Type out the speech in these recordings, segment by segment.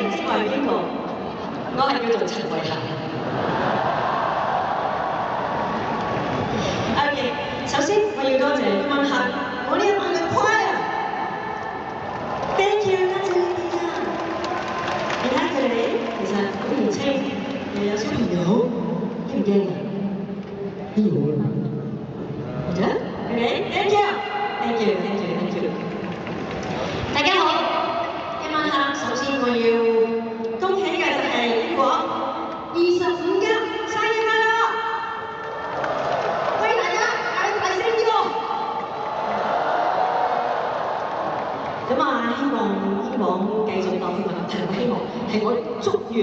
唔知我係邊個？我係叫做陳慧嫻。OK， 首先我要多謝今晚黑我呢一晚嘅 choir。Thank you， 多謝你哋啊！你睇佢哋其實好年青，又有小朋友，驚唔驚啊？邊度啊？得 ？OK，Thank you，Thank you，Thank you。大家好，今晚黑首先我要恭喜嘅就係英國25家生日快樂！為大家嗌大聲啲咯！咁啊，希望英皇繼續落去，唔係希望，係我祝願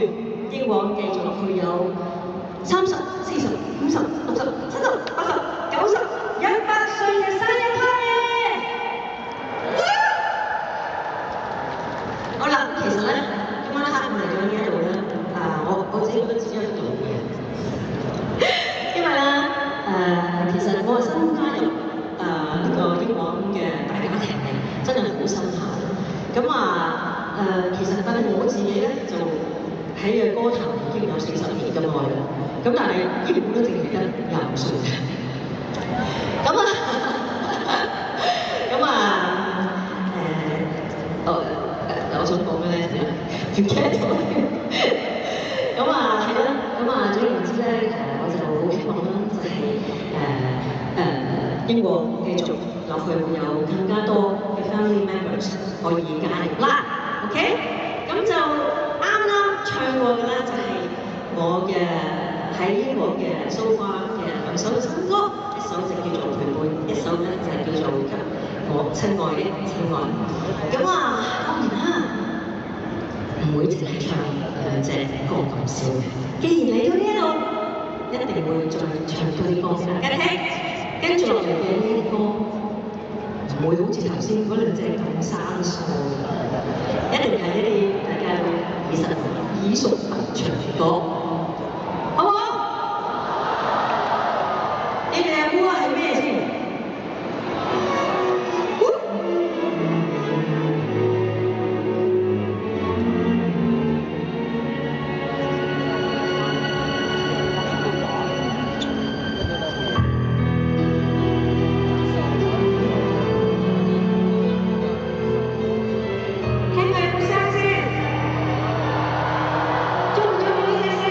英皇繼續落去有30、40、50、60、70、80、90、100歲嘅生日 party！ 好啦，其實咧，今晚黑我嚟到呢一度咧，我自己覺得自己有啲老嘅，因為咧其實我新加入呢個英皇嘅大家庭咧，真係好深刻。咁其實但係我自己咧就喺嘅歌壇已經有40年咁耐啦。咁但係英皇都淨係得25歲。我想講咩咧？唔記得咗。係啦。總言之咧，我就好希望啦，就係英國繼續落去會有更加多嘅 family members 可以加入啦。OK， 咁就啱唱過嘅咧，就係我嘅喺英國嘅 so far 嘅2首新歌，一首就叫做陪伴，一首咧就係叫做給我親愛的親愛。當然啦，唔會淨係唱2隻歌咁少。既然嚟到呢一度，一定會再唱多啲歌俾大家聽。跟住落嚟嘅呢啲歌，唔會好似頭先嗰2隻咁生疏，一定係一啲大家都耳熟能詳嘅歌，好唔好？你哋嘅歌係咩先？聽佢有冇聲先？中唔中意呢隻聲？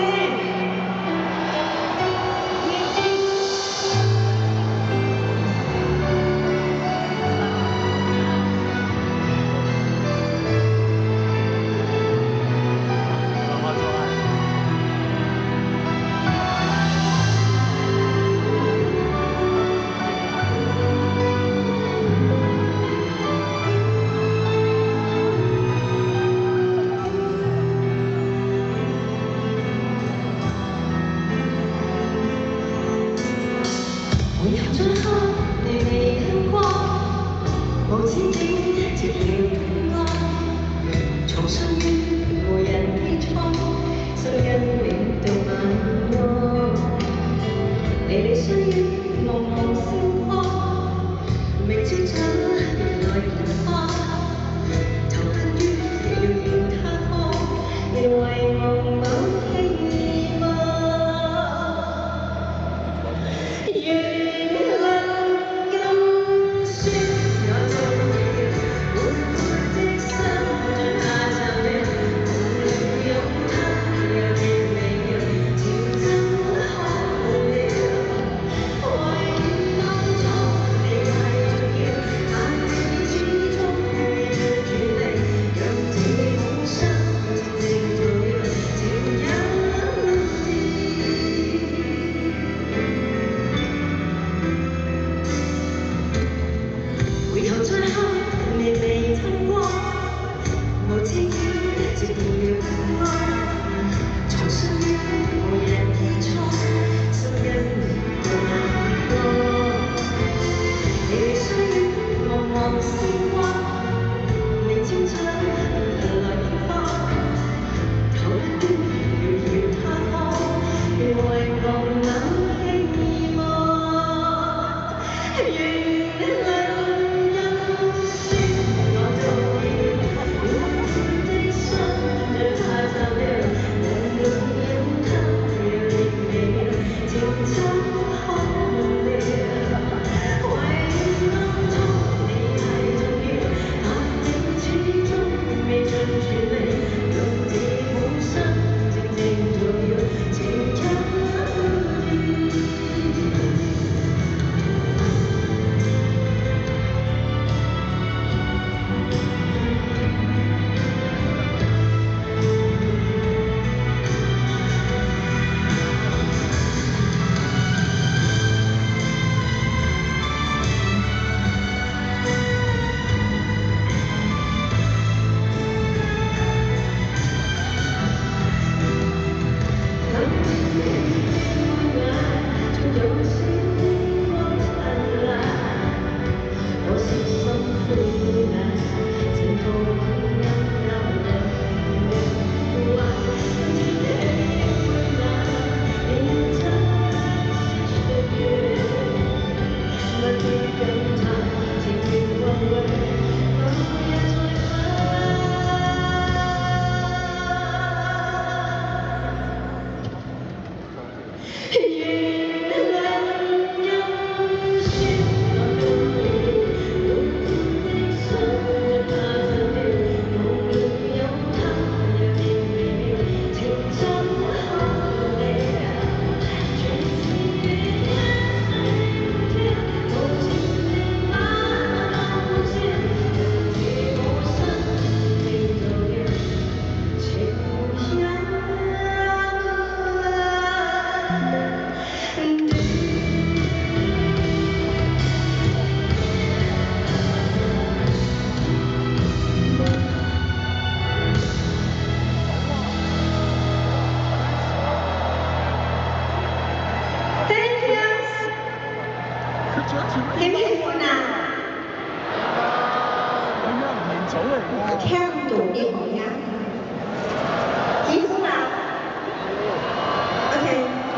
聽到呢行音，喜歡啊？OK，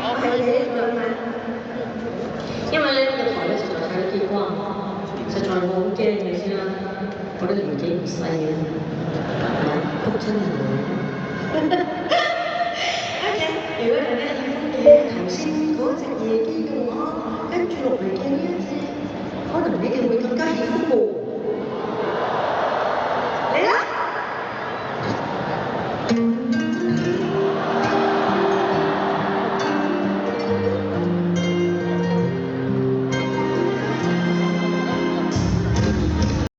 我係你兩位。因為咧呢個台咧實在睇得幾光，實在我好驚你先啦，覺得年紀唔細嘅，係咪？仆親人嚟。OK，如果大家喜歡嘅頭先嗰隻夜機嘅話，跟住落嚟嘅呢一隻，可能你哋會更加喜歡喎。